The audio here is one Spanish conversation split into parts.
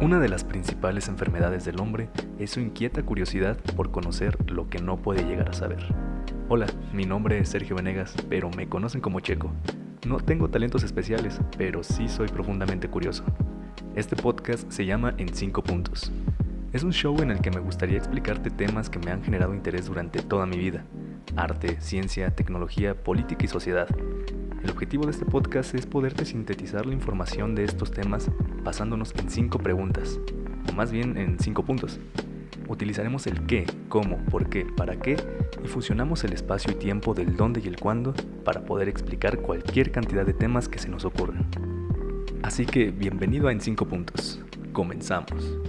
Una de las principales enfermedades del hombre es su inquieta curiosidad por conocer lo que no puede llegar a saber. Hola, mi nombre es Sergio Venegas, pero me conocen como Checo. No tengo talentos especiales, pero sí soy profundamente curioso. Este podcast se llama En 5 puntos. Es un show en el que me gustaría explicarte temas que me han generado interés durante toda mi vida: arte, ciencia, tecnología, política y sociedad. El objetivo de este podcast es poderte sintetizar la información de estos temas basándonos en 5 preguntas, o más bien en 5 puntos. Utilizaremos el qué, cómo, por qué, para qué y fusionamos el espacio y tiempo del dónde y el cuándo para poder explicar cualquier cantidad de temas que se nos ocurran. Así que bienvenido a En 5 puntos. Comenzamos.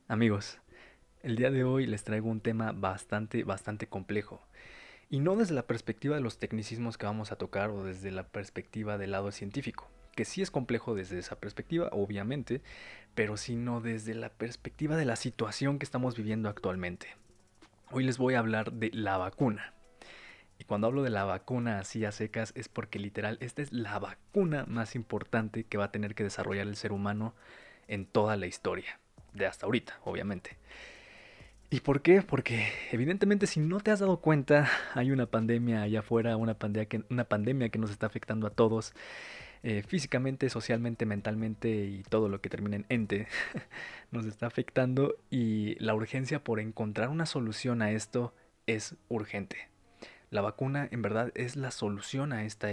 Amigos, el día de hoy les traigo un tema bastante complejo. Y no desde la perspectiva de los tecnicismos que vamos a tocar o desde la perspectiva del lado científico, que sí es complejo desde esa perspectiva, obviamente, pero sino desde la perspectiva de la situación que estamos viviendo actualmente. Hoy les voy a hablar de la vacuna. Y cuando hablo de la vacuna así a secas es porque literal esta es la vacuna más importante que va a tener que desarrollar el ser humano en toda la historia, de hasta ahorita, obviamente. ¿Y por qué? Porque evidentemente si no te has dado cuenta, hay una pandemia allá afuera, una pandemia que nos está afectando a todos, físicamente, socialmente, mentalmente y todo lo que termina en ente, nos está afectando y la urgencia por encontrar una solución a esto es urgente. La vacuna en verdad es la solución a esta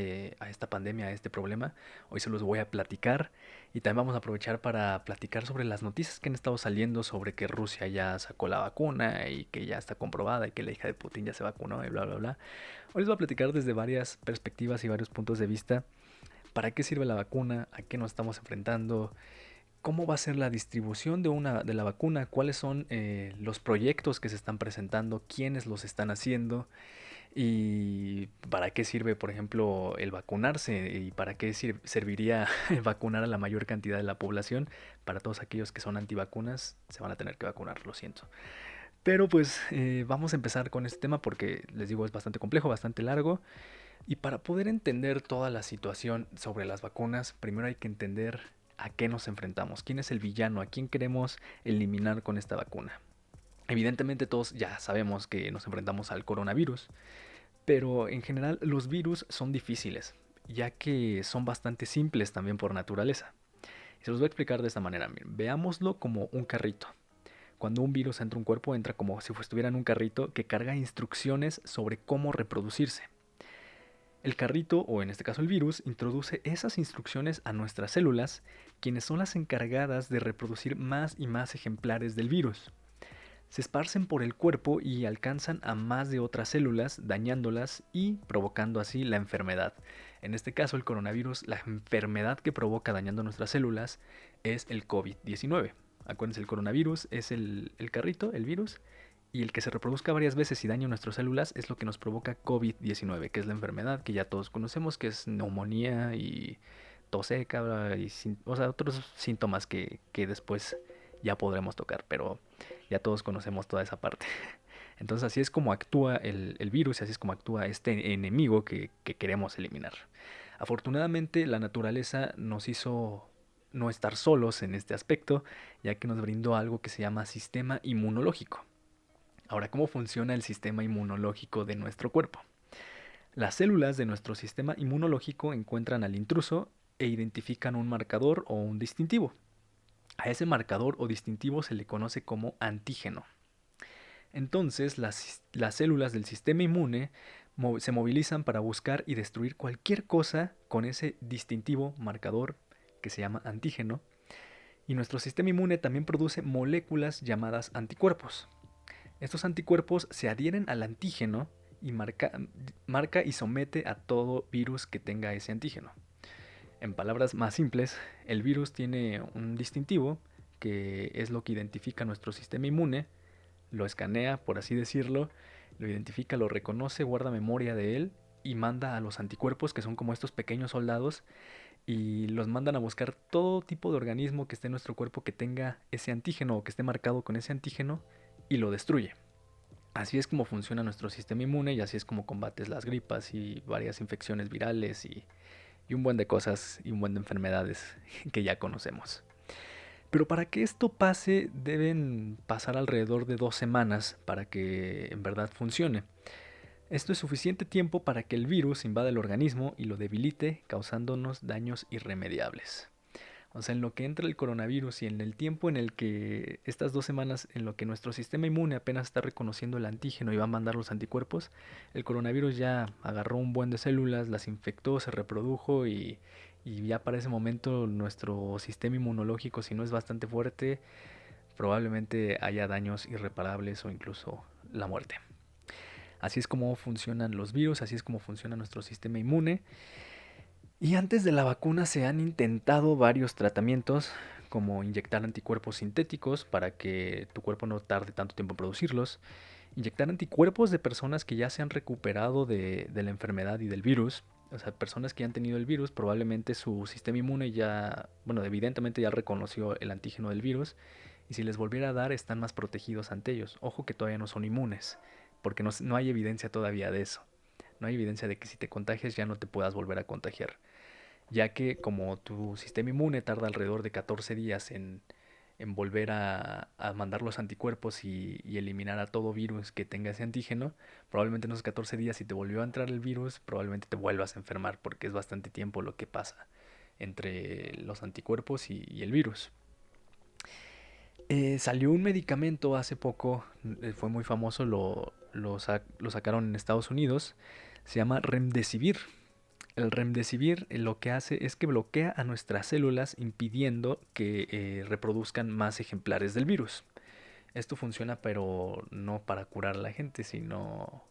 pandemia, a este problema. Hoy se los voy a platicar y también vamos a aprovechar para platicar sobre las noticias que han estado saliendo sobre que Rusia ya sacó la vacuna y que ya está comprobada y que la hija de Putin ya se vacunó y bla bla bla. Hoy les voy a platicar desde varias perspectivas y varios puntos de vista para qué sirve la vacuna, a qué nos estamos enfrentando, cómo va a ser la distribución de la vacuna, cuáles son los proyectos que se están presentando, quiénes los están haciendo. ¿Y para qué sirve, por ejemplo, el vacunarse? ¿Y para qué serviría vacunar a la mayor cantidad de la población? Para todos aquellos que son antivacunas, se van a tener que vacunar, lo siento. Pero pues vamos a empezar con este tema porque les digo es bastante complejo, bastante largo. Y para poder entender toda la situación sobre las vacunas, primero hay que entender a qué nos enfrentamos, quién es el villano, a quién queremos eliminar con esta vacuna. Evidentemente todos ya sabemos que nos enfrentamos al coronavirus, pero en general los virus son difíciles, ya que son bastante simples también por naturaleza. Y se los voy a explicar de esta manera. Miren, veámoslo como un carrito. Cuando un virus entra a un cuerpo, entra como si estuviera en un carrito que carga instrucciones sobre cómo reproducirse. El carrito, o en este caso el virus, introduce esas instrucciones a nuestras células, quienes son las encargadas de reproducir más y más ejemplares del virus. Se esparcen por el cuerpo y alcanzan a más de otras células, dañándolas y provocando así la enfermedad. En este caso, el coronavirus, la enfermedad que provoca dañando nuestras células es el COVID-19. Acuérdense, el coronavirus es el carrito, el virus, y el que se reproduzca varias veces y daña nuestras células es lo que nos provoca COVID-19, que es la enfermedad que ya todos conocemos, que es neumonía y tos seca y otros síntomas que después ya podremos tocar, pero ya todos conocemos toda esa parte. Entonces así es como actúa el virus y así es como actúa este enemigo que queremos eliminar. Afortunadamente la naturaleza nos hizo no estar solos en este aspecto, ya que nos brindó algo que se llama sistema inmunológico. Ahora, ¿cómo funciona el sistema inmunológico de nuestro cuerpo? Las células de nuestro sistema inmunológico encuentran al intruso e identifican un marcador o un distintivo. A ese marcador o distintivo se le conoce como antígeno. Entonces, las células del sistema inmune se movilizan para buscar y destruir cualquier cosa con ese distintivo marcador que se llama antígeno. Y nuestro sistema inmune también produce moléculas llamadas anticuerpos. Estos anticuerpos se adhieren al antígeno y marca y somete a todo virus que tenga ese antígeno. En palabras más simples, el virus tiene un distintivo que es lo que identifica nuestro sistema inmune, lo escanea, por así decirlo, lo identifica, lo reconoce, guarda memoria de él y manda a los anticuerpos, que son como estos pequeños soldados, y los mandan a buscar todo tipo de organismo que esté en nuestro cuerpo que tenga ese antígeno o que esté marcado con ese antígeno y lo destruye. Así es como funciona nuestro sistema inmune y así es como combates las gripas y varias infecciones virales y un buen de cosas y un buen de enfermedades que ya conocemos. Pero para que esto pase deben pasar alrededor de 2 semanas para que en verdad funcione. Esto es suficiente tiempo para que el virus invada el organismo y lo debilite, causándonos daños irremediables. O sea, en lo que entra el coronavirus y en el tiempo en el que estas 2 semanas en lo que nuestro sistema inmune apenas está reconociendo el antígeno y va a mandar los anticuerpos, el coronavirus ya agarró un buen de células, las infectó, se reprodujo y ya para ese momento nuestro sistema inmunológico, si no es bastante fuerte, probablemente haya daños irreparables o incluso la muerte. Así es como funcionan los virus, así es como funciona nuestro sistema inmune. Y antes de la vacuna se han intentado varios tratamientos, como inyectar anticuerpos sintéticos para que tu cuerpo no tarde tanto tiempo en producirlos, inyectar anticuerpos de personas que ya se han recuperado de la enfermedad y del virus. O sea, personas que ya han tenido el virus, probablemente su sistema inmune ya, bueno, evidentemente ya reconoció el antígeno del virus, y si les volviera a dar están más protegidos ante ellos. Ojo que todavía no son inmunes, porque no hay evidencia todavía de eso. No hay evidencia de que si te contagias ya no te puedas volver a contagiar, ya que como tu sistema inmune tarda alrededor de 14 días en volver a mandar los anticuerpos y eliminar a todo virus que tenga ese antígeno, probablemente en esos 14 días si te volvió a entrar el virus, probablemente te vuelvas a enfermar porque es bastante tiempo lo que pasa entre los anticuerpos y el virus. Salió un medicamento hace poco, fue muy famoso, lo sacaron en Estados Unidos, se llama Remdesivir. El Remdesivir lo que hace es que bloquea a nuestras células impidiendo que reproduzcan más ejemplares del virus. Esto funciona pero no para curar a la gente, sino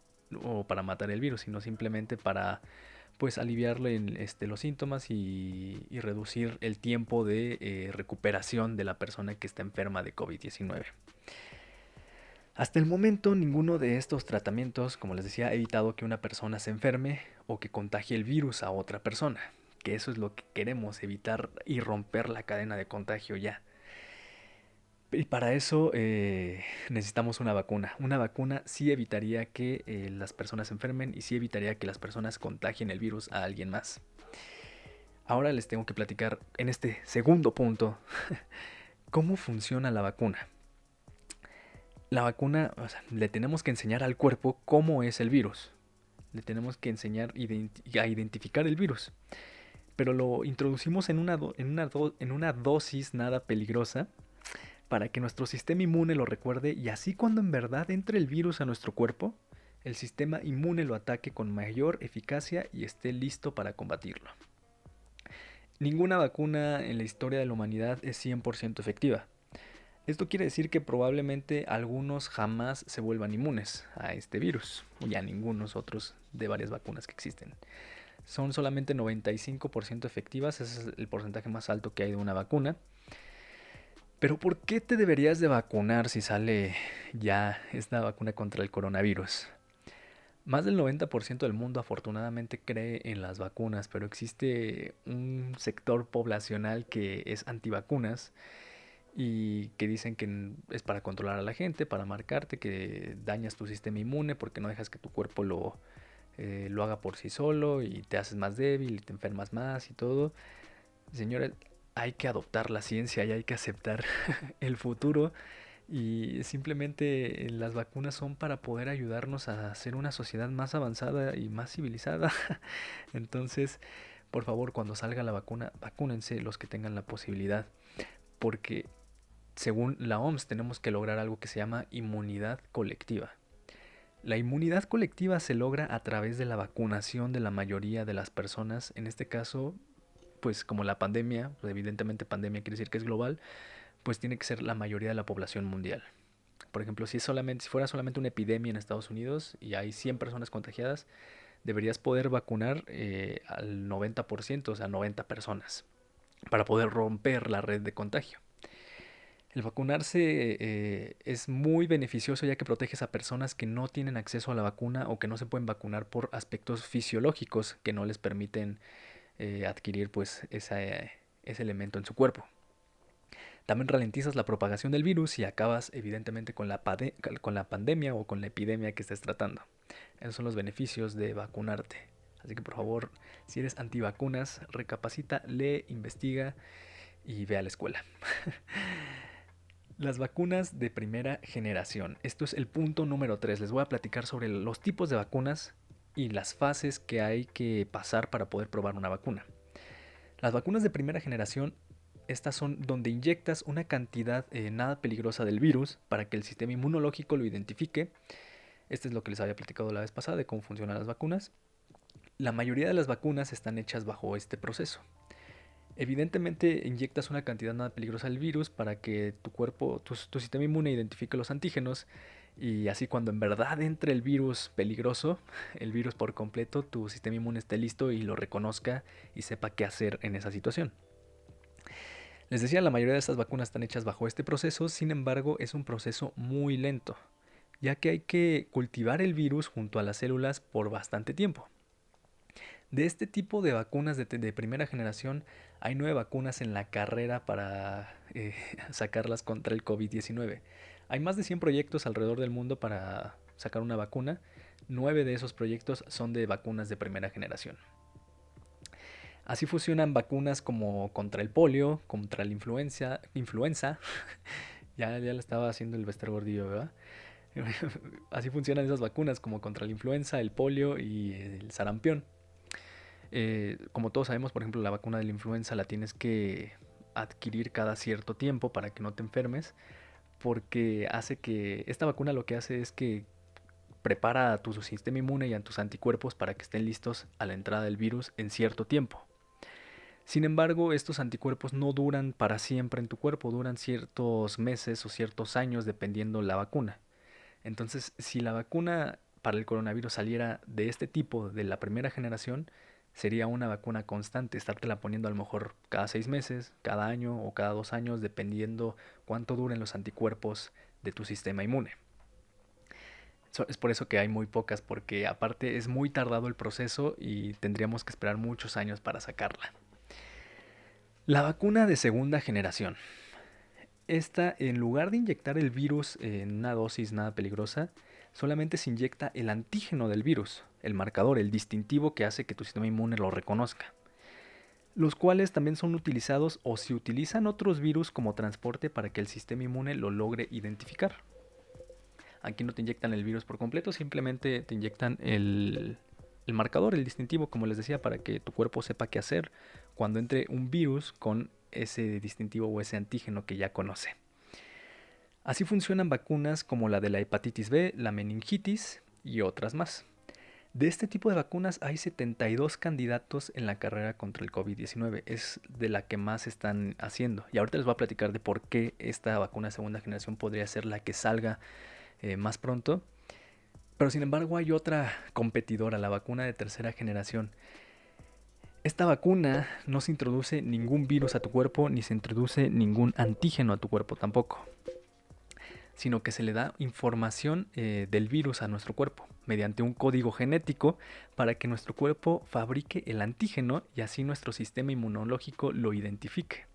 o para matar el virus, sino simplemente para pues aliviarle los síntomas y reducir el tiempo de recuperación de la persona que está enferma de COVID-19. Hasta el momento ninguno de estos tratamientos, como les decía, ha evitado que una persona se enferme o que contagie el virus a otra persona, que eso es lo que queremos, evitar y romper la cadena de contagio ya. Y para eso necesitamos una vacuna. Una vacuna sí evitaría que las personas se enfermen y sí evitaría que las personas contagien el virus a alguien más. Ahora les tengo que platicar en este segundo punto cómo funciona la vacuna. La vacuna, o sea, le tenemos que enseñar al cuerpo cómo es el virus. Le tenemos que enseñar a identificar el virus. Pero lo introducimos en una dosis nada peligrosa para que nuestro sistema inmune lo recuerde y así cuando en verdad entre el virus a nuestro cuerpo, el sistema inmune lo ataque con mayor eficacia y esté listo para combatirlo. Ninguna vacuna en la historia de la humanidad es 100% efectiva. Esto quiere decir que probablemente algunos jamás se vuelvan inmunes a este virus y a ningunos otros de varias vacunas que existen. Son solamente 95% efectivas, ese es el porcentaje más alto que hay de una vacuna. Pero ¿por qué te deberías de vacunar si sale ya esta vacuna contra el coronavirus? Más del 90% del mundo afortunadamente cree en las vacunas, pero existe un sector poblacional que es antivacunas y que dicen que es para controlar a la gente, para marcarte, que dañas tu sistema inmune porque no dejas que tu cuerpo lo haga por sí solo y te haces más débil y te enfermas más y todo. Señores, hay que adoptar la ciencia y hay que aceptar el futuro y simplemente las vacunas son para poder ayudarnos a hacer una sociedad más avanzada y más civilizada. Entonces, por favor, cuando salga la vacuna, vacúnense los que tengan la posibilidad, porque según la OMS tenemos que lograr algo que se llama inmunidad colectiva. La inmunidad colectiva se logra a través de la vacunación de la mayoría de las personas, en este caso, pues como la pandemia, pues evidentemente pandemia quiere decir que es global, pues tiene que ser la mayoría de la población mundial. Por ejemplo, si fuera solamente una epidemia en Estados Unidos y hay 100 personas contagiadas, deberías poder vacunar al 90%, o sea, 90 personas, para poder romper la red de contagio. El vacunarse es muy beneficioso ya que proteges a personas que no tienen acceso a la vacuna o que no se pueden vacunar por aspectos fisiológicos que no les permiten adquirir pues ese elemento en su cuerpo. También ralentizas la propagación del virus y acabas evidentemente con la pandemia o con la epidemia que estés tratando. Esos son los beneficios de vacunarte. Así que por favor, si eres antivacunas, recapacita, lee, investiga y ve a la escuela. Las vacunas de primera generación. Esto es el punto número 3. Les voy a platicar sobre los tipos de vacunas y las fases que hay que pasar para poder probar una vacuna. Las vacunas de primera generación, estas son donde inyectas una cantidad nada peligrosa del virus para que el sistema inmunológico lo identifique. Este es lo que les había platicado la vez pasada de cómo funcionan las vacunas. La mayoría de las vacunas están hechas bajo este proceso. Evidentemente inyectas una cantidad nada peligrosa del virus para que tu cuerpo, tu sistema inmune identifique los antígenos y así cuando en verdad entre el virus peligroso, el virus por completo, tu sistema inmune esté listo y lo reconozca y sepa qué hacer en esa situación. Les decía, la mayoría de estas vacunas están hechas bajo este proceso, sin embargo es un proceso muy lento, ya que hay que cultivar el virus junto a las células por bastante tiempo. De este tipo de vacunas de primera generación, hay 9 vacunas en la carrera para sacarlas contra el COVID-19. Hay más de 100 proyectos alrededor del mundo para sacar una vacuna. 9 de esos proyectos son de vacunas de primera generación. Así funcionan vacunas como contra el polio, contra la influenza. Ya le estaba haciendo el Bester Gordillo, ¿verdad? Así funcionan esas vacunas como contra la influenza, el polio y el sarampión. Como todos sabemos, por ejemplo, la vacuna de la influenza la tienes que adquirir cada cierto tiempo para que no te enfermes, porque hace que esta vacuna lo que hace es que prepara a tu sistema inmune y a tus anticuerpos para que estén listos a la entrada del virus en cierto tiempo. Sin embargo, estos anticuerpos no duran para siempre en tu cuerpo, duran ciertos meses o ciertos años dependiendo la vacuna. Entonces, si la vacuna para el coronavirus saliera de este tipo, de la primera generación, sería una vacuna constante, estártela poniendo a lo mejor cada 6 meses, cada año o cada 2 años, dependiendo cuánto duren los anticuerpos de tu sistema inmune. Es por eso que hay muy pocas, porque aparte es muy tardado el proceso y tendríamos que esperar muchos años para sacarla. La vacuna de segunda generación. Esta, en lugar de inyectar el virus en una dosis nada peligrosa, solamente se inyecta el antígeno del virus, el marcador, el distintivo que hace que tu sistema inmune lo reconozca, los cuales también son utilizados o se utilizan otros virus como transporte para que el sistema inmune lo logre identificar. Aquí no te inyectan el virus por completo, simplemente te inyectan el marcador, el distintivo, como les decía, para que tu cuerpo sepa qué hacer cuando entre un virus con ese distintivo o ese antígeno que ya conoce. Así funcionan vacunas como la de la hepatitis B, la meningitis y otras más. De este tipo de vacunas hay 72 candidatos en la carrera contra el COVID-19. Es de la que más están haciendo. Y ahorita les voy a platicar de por qué esta vacuna de segunda generación podría ser la que salga más pronto. Pero sin embargo hay otra competidora, la vacuna de tercera generación. Esta vacuna no se introduce ningún virus a tu cuerpo ni se introduce ningún antígeno a tu cuerpo tampoco, sino que se le da información del virus a nuestro cuerpo mediante un código genético para que nuestro cuerpo fabrique el antígeno y así nuestro sistema inmunológico lo identifique.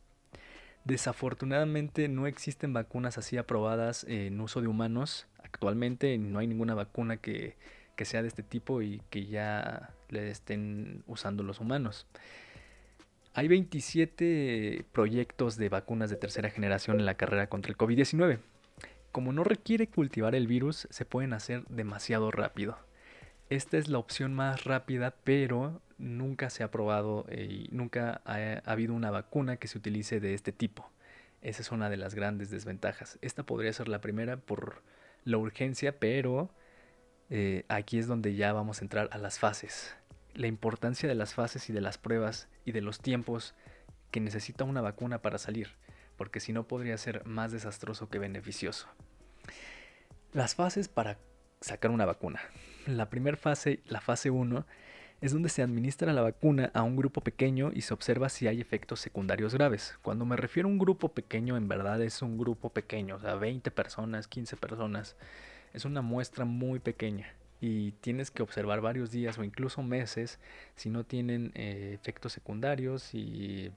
Desafortunadamente no existen vacunas así aprobadas en uso de humanos. Actualmente no hay ninguna vacuna que sea de este tipo y que ya le estén usando los humanos. Hay 27 proyectos de vacunas de tercera generación en la carrera contra el COVID-19. Como no requiere cultivar el virus, se pueden hacer demasiado rápido. Esta es la opción más rápida, pero nunca se ha probado y nunca ha habido una vacuna que se utilice de este tipo. Esa es una de las grandes desventajas. Esta podría ser la primera por la urgencia, pero aquí es donde ya vamos a entrar a las fases. La importancia de las fases y de las pruebas y de los tiempos que necesita una vacuna para salir, porque si no podría ser más desastroso que beneficioso. Las fases para sacar una vacuna. La primera fase, la fase 1, es donde se administra la vacuna a un grupo pequeño y se observa si hay efectos secundarios graves. Cuando me refiero a un grupo pequeño, en verdad es un grupo pequeño, o sea, 20 personas, 15 personas. Es una muestra muy pequeña y tienes que observar varios días o incluso meses si no tienen efectos secundarios, si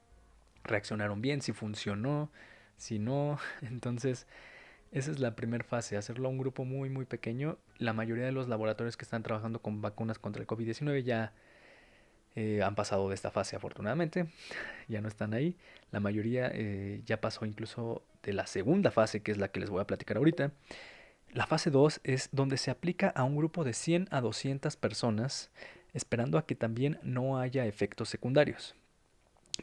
reaccionaron bien, si funcionó. Si no, entonces esa es la primera fase, hacerlo a un grupo muy muy pequeño. La mayoría de los laboratorios que están trabajando con vacunas contra el COVID-19 ya han pasado de esta fase afortunadamente, ya no están ahí. La mayoría ya pasó incluso de la segunda fase, que es la que les voy a platicar ahorita. La fase 2 es donde se aplica a un grupo de 100 a 200 personas, esperando a que también no haya efectos secundarios,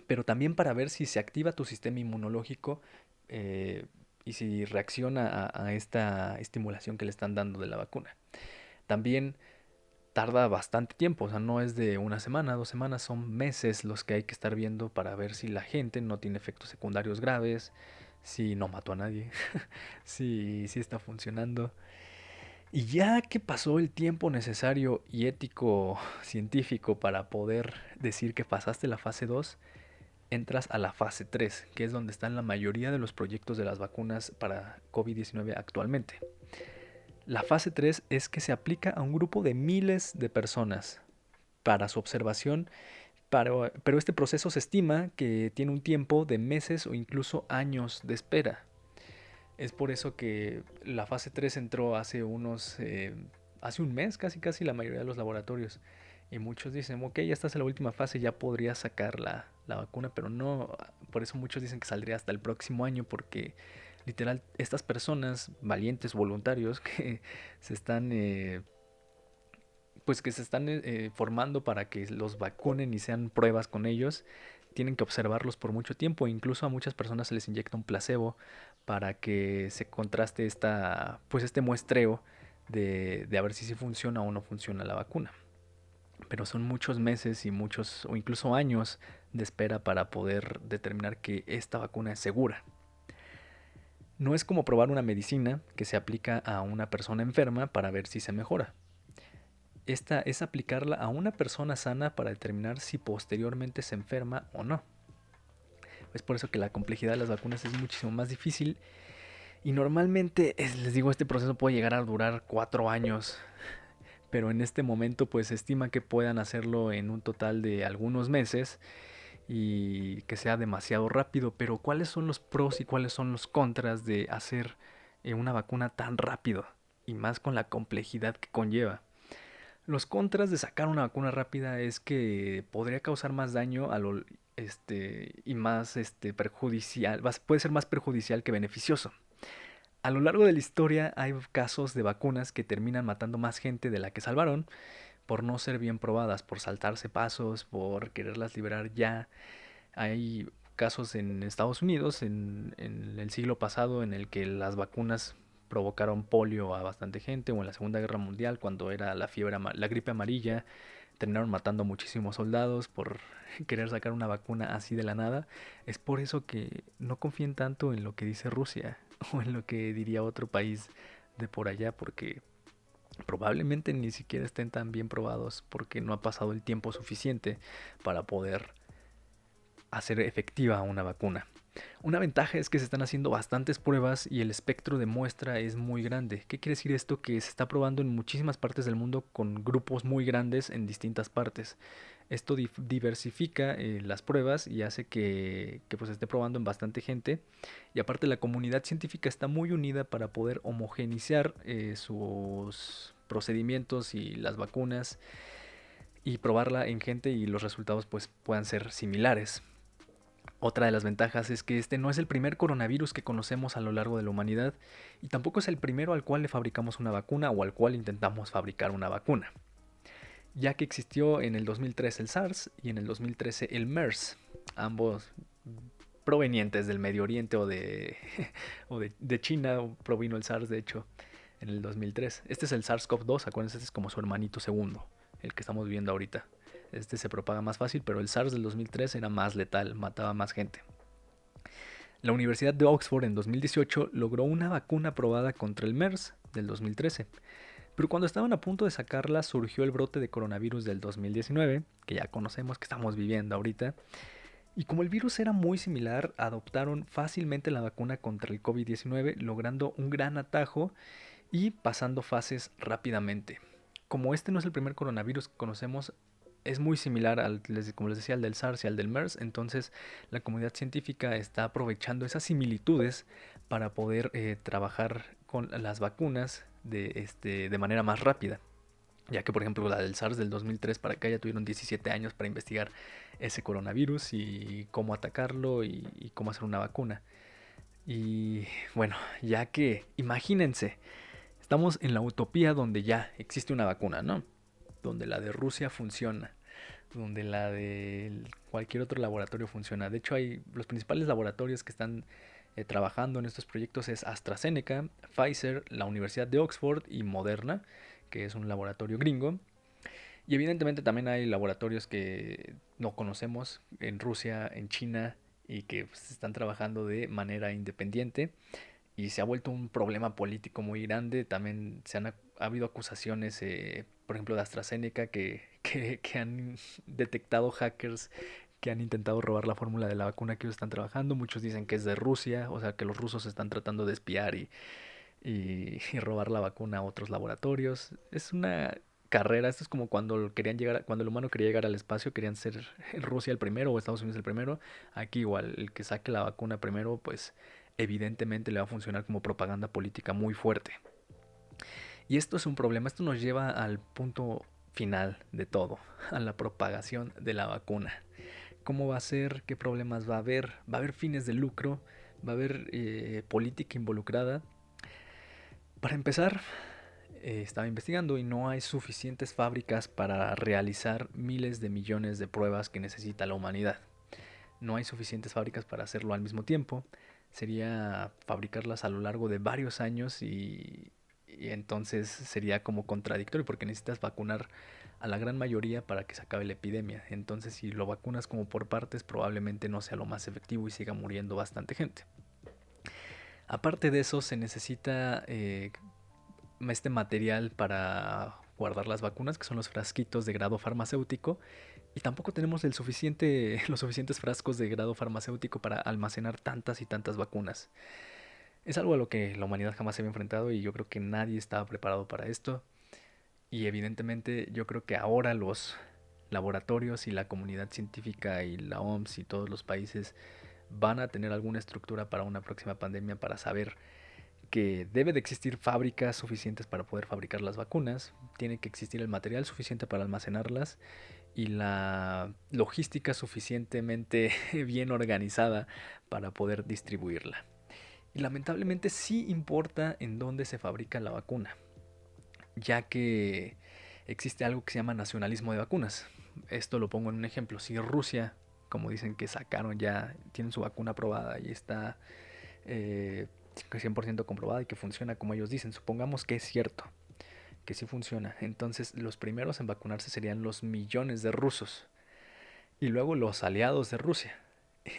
pero también para ver si se activa tu sistema inmunológico eh, y si reacciona a esta estimulación que le están dando de la vacuna. También tarda bastante tiempo, o sea, no es de una semana, 2 semanas, son meses los que hay que estar viendo para ver si la gente no tiene efectos secundarios graves, si no mató a nadie, si está funcionando. Y ya que pasó el tiempo necesario y ético científico para poder decir que pasaste la fase 2, entras a la fase 3, que es donde están la mayoría de los proyectos de las vacunas para COVID-19 actualmente. La fase 3 es que se aplica a un grupo de miles de personas para su observación, pero este proceso se estima que tiene un tiempo de meses o incluso años de espera. Es por eso que la fase 3 entró hace un mes casi casi la mayoría de los laboratorios. Y muchos dicen, ok, ya estás en la última fase, ya podrías sacar la vacuna, pero no, por eso muchos dicen que saldría hasta el próximo año, porque literal, estas personas, valientes voluntarios, que se están, pues que se están formando para que los vacunen y sean pruebas con ellos, tienen que observarlos por mucho tiempo. Incluso a muchas personas se les inyecta un placebo para que se contraste pues este muestreo de a ver si sí funciona o no funciona la vacuna. Pero son muchos meses y muchos o incluso años de espera para poder determinar que esta vacuna es segura. No es como probar una medicina que se aplica a una persona enferma para ver si se mejora. Esta es aplicarla a una persona sana para determinar si posteriormente se enferma o no. Es por eso que la complejidad de las vacunas es muchísimo más difícil y normalmente, les digo, este proceso puede llegar a durar 4 años, pero en este momento pues se estima que puedan hacerlo en un total de algunos meses y que sea demasiado rápido. Pero ¿cuáles son los pros y cuáles son los contras de hacer una vacuna tan rápido y más con la complejidad que conlleva? Los contras de sacar una vacuna rápida es que podría causar más daño y más perjudicial, puede ser más perjudicial que beneficioso. A lo largo de la historia hay casos de vacunas que terminan matando más gente de la que salvaron por no ser bien probadas, por saltarse pasos, por quererlas liberar ya. Hay casos en Estados Unidos en el siglo pasado en el que las vacunas provocaron polio a bastante gente, o en la Segunda Guerra Mundial cuando era la gripe amarilla, terminaron matando a muchísimos soldados por querer sacar una vacuna así de la nada. Es por eso que no confíen tanto en lo que dice Rusia o en lo que diría otro país de por allá, porque probablemente ni siquiera estén tan bien probados porque no ha pasado el tiempo suficiente para poder hacer efectiva una vacuna. Una ventaja es que se están haciendo bastantes pruebas y el espectro de muestra es muy grande. ¿Qué quiere decir esto? Que se está probando en muchísimas partes del mundo con grupos muy grandes en distintas partes. Esto diversifica las pruebas y hace que pues esté probando en bastante gente. Y aparte la comunidad científica está muy unida para poder homogeneizar sus procedimientos y las vacunas y probarla en gente y los resultados pues puedan ser similares. Otra de las ventajas es que este no es el primer coronavirus que conocemos a lo largo de la humanidad y tampoco es el primero al cual le fabricamos una vacuna o al cual intentamos fabricar una vacuna, ya que existió en el 2003 el SARS y en el 2013 el MERS, ambos provenientes del Medio Oriente o de China, provino el SARS de hecho en el 2003. Este es el SARS-CoV-2, acuérdense, este es como su hermanito segundo, el que estamos viendo ahorita. Este se propaga más fácil, pero el SARS del 2003 era más letal, mataba más gente. La Universidad de Oxford en 2018 logró una vacuna probada contra el MERS del 2013, pero cuando estaban a punto de sacarla surgió el brote de coronavirus del 2019, que ya conocemos que estamos viviendo ahorita, y como el virus era muy similar, adoptaron fácilmente la vacuna contra el COVID-19, logrando un gran atajo y pasando fases rápidamente. Como este no es el primer coronavirus que conocemos, es muy similar como les decía, al del SARS y al del MERS. Entonces la comunidad científica está aprovechando esas similitudes para poder trabajar con las vacunas de manera más rápida. Ya que, por ejemplo, la del SARS del 2003 para acá ya tuvieron 17 años para investigar ese coronavirus y cómo atacarlo y cómo hacer una vacuna. Y bueno, ya que imagínense, estamos en la utopía donde ya existe una vacuna, ¿no? Donde la de Rusia funciona, donde la de cualquier otro laboratorio funciona. De hecho, hay los principales laboratorios que están trabajando en estos proyectos es AstraZeneca, Pfizer, la Universidad de Oxford y Moderna, que es un laboratorio gringo. Y evidentemente también hay laboratorios que no conocemos en Rusia, en China, y que pues, están trabajando de manera independiente. Y se ha vuelto un problema político muy grande. También ha habido acusaciones, por ejemplo, de AstraZeneca, que han detectado hackers que han intentado robar la fórmula de la vacuna que ellos están trabajando. Muchos dicen que es de Rusia, o sea que los rusos están tratando de espiar y robar la vacuna a otros laboratorios. Es una carrera, esto es como cuando querían llegar, cuando el humano quería llegar al espacio, querían ser Rusia el primero o Estados Unidos el primero. Aquí igual, el que saque la vacuna primero, pues evidentemente le va a funcionar como propaganda política muy fuerte. Y esto es un problema, esto nos lleva al punto final de todo, a la propagación de la vacuna. ¿Cómo va a ser? ¿Qué problemas va a haber? ¿Va a haber fines de lucro? ¿Va a haber política involucrada? Para empezar, estaba investigando y no hay suficientes fábricas para realizar miles de millones de pruebas que necesita la humanidad. No hay suficientes fábricas para hacerlo al mismo tiempo. Sería fabricarlas a lo largo de varios años y entonces sería como contradictorio porque necesitas vacunar a la gran mayoría para que se acabe la epidemia. Entonces si lo vacunas como por partes probablemente no sea lo más efectivo y siga muriendo bastante gente. Aparte de eso se necesita este material para guardar las vacunas, que son los frasquitos de grado farmacéutico, y tampoco tenemos los suficientes frascos de grado farmacéutico para almacenar tantas y tantas vacunas. Es algo a lo que la humanidad jamás se había enfrentado y yo creo que nadie estaba preparado para esto. Y evidentemente yo creo que ahora los laboratorios y la comunidad científica y la OMS y todos los países van a tener alguna estructura para una próxima pandemia para saber que debe de existir fábricas suficientes para poder fabricar las vacunas, tiene que existir el material suficiente para almacenarlas y la logística suficientemente bien organizada para poder distribuirla. Y lamentablemente sí importa en dónde se fabrica la vacuna, ya que existe algo que se llama nacionalismo de vacunas. Esto lo pongo en un ejemplo. Si Rusia, como dicen que sacaron ya, tienen su vacuna aprobada y está 100% comprobada y que funciona como ellos dicen, supongamos que es cierto, que sí funciona, entonces los primeros en vacunarse serían los millones de rusos y luego los aliados de Rusia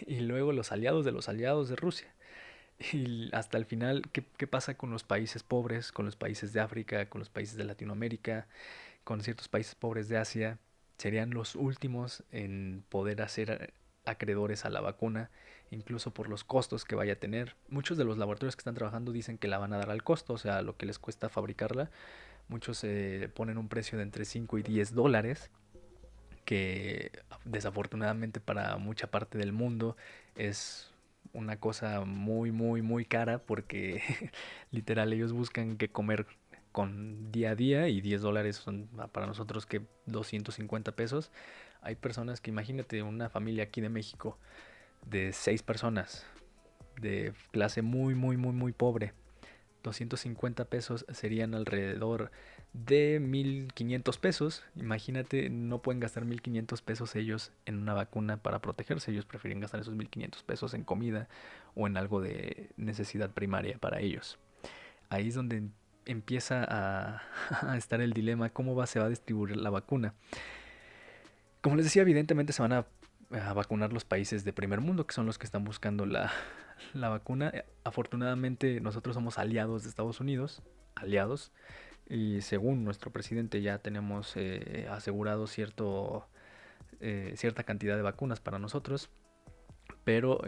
y luego los aliados de los aliados de Rusia. Y hasta el final, ¿qué pasa con los países pobres, con los países de África, con los países de Latinoamérica, con ciertos países pobres de Asia? Serían los últimos en poder hacer acreedores a la vacuna, incluso por los costos que vaya a tener. Muchos de los laboratorios que están trabajando dicen que la van a dar al costo, o sea, lo que les cuesta fabricarla. Muchos ponen un precio de entre 5 y 10 dólares, que desafortunadamente para mucha parte del mundo es una cosa muy, muy, muy cara porque literal ellos buscan que comer con día a día y 10 dólares son para nosotros que 250 pesos. Hay personas que imagínate una familia aquí de México de 6 personas de clase muy, muy, muy, muy pobre. 250 pesos serían alrededor de 1500 pesos. Imagínate, no pueden gastar 1500 pesos ellos en una vacuna para protegerse. Ellos prefieren gastar esos 1500 pesos en comida o en algo de necesidad primaria para ellos. Ahí es donde empieza a estar el dilema, se va a distribuir la vacuna. Como les decía, evidentemente se van a vacunar los países de primer mundo, que son los que están buscando la vacuna. Afortunadamente nosotros somos aliados de Estados Unidos, aliados, y según nuestro presidente ya tenemos asegurado cierta cantidad de vacunas para nosotros, pero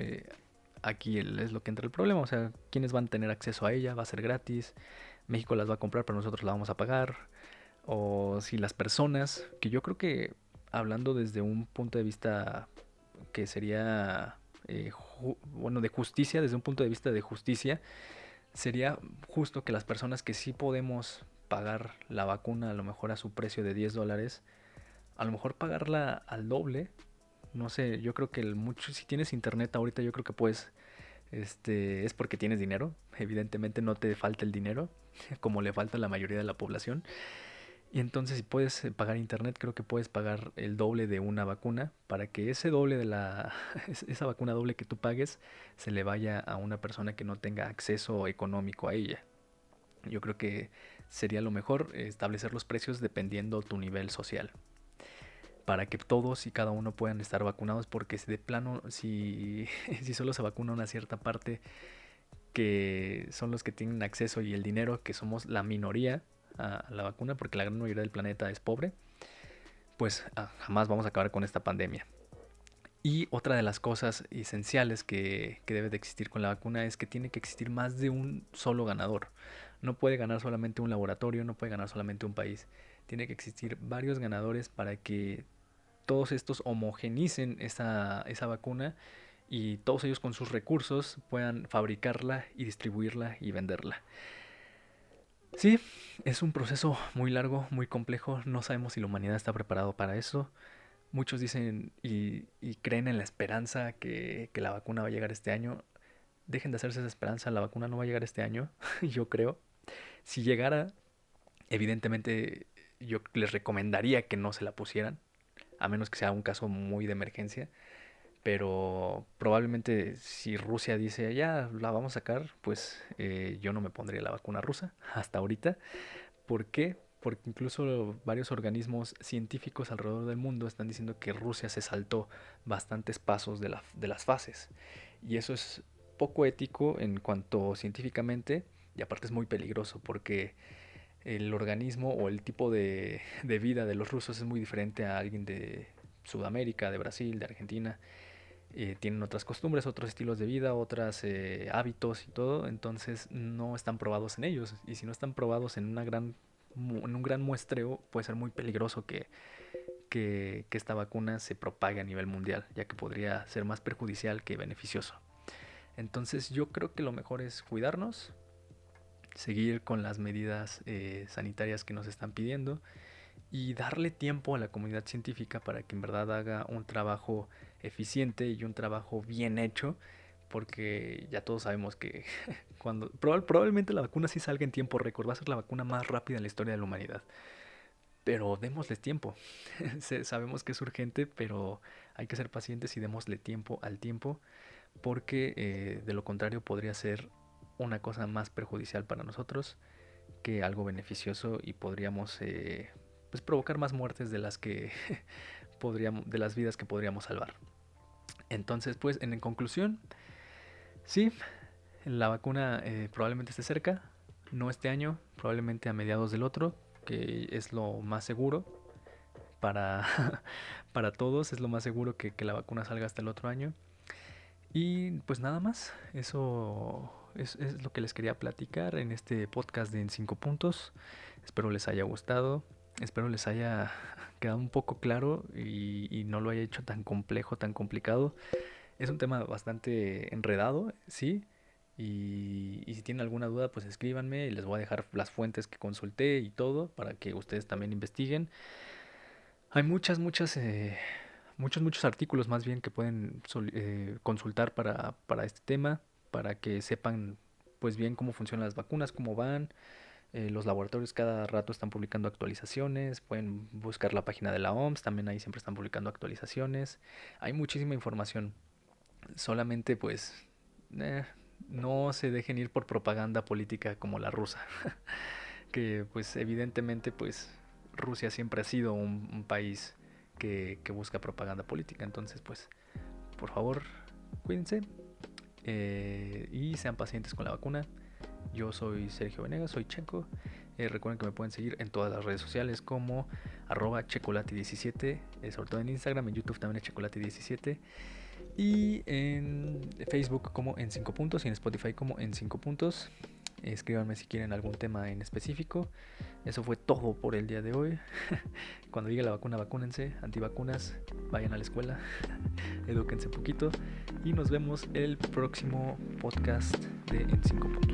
aquí es lo que entra el problema, o sea, ¿quiénes van a tener acceso a ella? ¿Va a ser gratis? ¿México las va a comprar pero nosotros la vamos a pagar? O si las personas, que yo creo que hablando desde un punto de vista que sería, bueno, de justicia, desde un punto de vista de justicia, sería justo que las personas que sí podemos pagar la vacuna a lo mejor a su precio de $10, a lo mejor pagarla al doble. No sé, yo creo que si tienes internet ahorita, yo creo que puedes, es porque tienes dinero. Evidentemente no te falta el dinero, como le falta a la mayoría de la población. Y entonces si puedes pagar internet, creo que puedes pagar el doble de una vacuna para que ese doble de esa vacuna doble que tú pagues se le vaya a una persona que no tenga acceso económico a ella. Yo creo que sería lo mejor establecer los precios dependiendo tu nivel social, para que todos y cada uno puedan estar vacunados, porque si de plano, si solo se vacuna una cierta parte, que son los que tienen acceso y el dinero, que somos la minoría a la vacuna, porque la gran mayoría del planeta es pobre, pues jamás vamos a acabar con esta pandemia. Y otra de las cosas esenciales que debe de existir con la vacuna es que tiene que existir más de un solo ganador. No puede ganar solamente un laboratorio, no puede ganar solamente un país. Tiene que existir varios ganadores para que todos estos homogenicen esa vacuna y todos ellos con sus recursos puedan fabricarla y distribuirla y venderla. Sí, es un proceso muy largo, muy complejo. No sabemos si la humanidad está preparado para eso. Muchos dicen y creen en la esperanza que la vacuna va a llegar este año. Dejen de hacerse esa esperanza, la vacuna no va a llegar este año, yo creo. Si llegara, evidentemente yo les recomendaría que no se la pusieran, a menos que sea un caso muy de emergencia. Pero probablemente si Rusia dice ya la vamos a sacar, pues yo no me pondría la vacuna rusa hasta ahorita. ¿Por qué? Porque incluso varios organismos científicos alrededor del mundo están diciendo que Rusia se saltó bastantes pasos de las fases. Y eso es poco ético en cuanto científicamente, y aparte es muy peligroso porque el organismo o el tipo de vida de los rusos es muy diferente a alguien de Sudamérica, de Brasil, de Argentina. Tienen otras costumbres, otros estilos de vida, otros hábitos y todo, entonces no están probados en ellos. Y si no están probados en un gran muestreo, puede ser muy peligroso que esta vacuna se propague a nivel mundial, ya que podría ser más perjudicial que beneficioso. Entonces yo creo que lo mejor es cuidarnos, seguir con las medidas sanitarias que nos están pidiendo y darle tiempo a la comunidad científica para que en verdad haga un trabajo eficiente y un trabajo bien hecho, porque ya todos sabemos que probablemente la vacuna sí salga en tiempo récord, va a ser la vacuna más rápida en la historia de la humanidad, pero démosle tiempo. Sabemos que es urgente, pero hay que ser pacientes y démosle tiempo al tiempo, porque de lo contrario podría ser una cosa más perjudicial para nosotros que algo beneficioso, y podríamos pues provocar más muertes de las que de las vidas que podríamos salvar. Entonces, pues en conclusión, sí, la vacuna probablemente esté cerca, no este año, probablemente a mediados del otro, que es lo más seguro para, para todos, es lo más seguro que la vacuna salga hasta el otro año. Y pues nada más, eso es lo que les quería platicar en este podcast de En 5 puntos. Espero les haya gustado, espero les haya quedado un poco claro y no lo haya hecho tan complejo, tan complicado. Es un tema bastante enredado, sí. Y si tienen alguna duda, pues escríbanme y les voy a dejar las fuentes que consulté y todo para que ustedes también investiguen. Hay muchos artículos más bien que pueden consultar para este tema, para que sepan pues bien cómo funcionan las vacunas, cómo van. Los laboratorios cada rato están publicando actualizaciones, pueden buscar la página de la OMS, también ahí siempre están publicando actualizaciones. Hay muchísima información, solamente pues eh, no se dejen ir por propaganda política como la rusa, que pues evidentemente pues Rusia siempre ha sido un país que busca propaganda política. Entonces pues por favor cuídense y sean pacientes con la vacuna. Yo soy Sergio Venegas, soy Checo. Recuerden que me pueden seguir en todas las redes sociales como @checolati17, sobre todo en Instagram, en YouTube también es Checolati17, y en Facebook como En 5 puntos y en Spotify como En 5 puntos. Escríbanme si quieren algún tema en específico. Eso fue todo por el día de hoy. Cuando llegue la vacuna, vacúnense. Antivacunas, vayan a la escuela. Edúquense un poquito. Y nos vemos el próximo podcast de En 5 Puntos.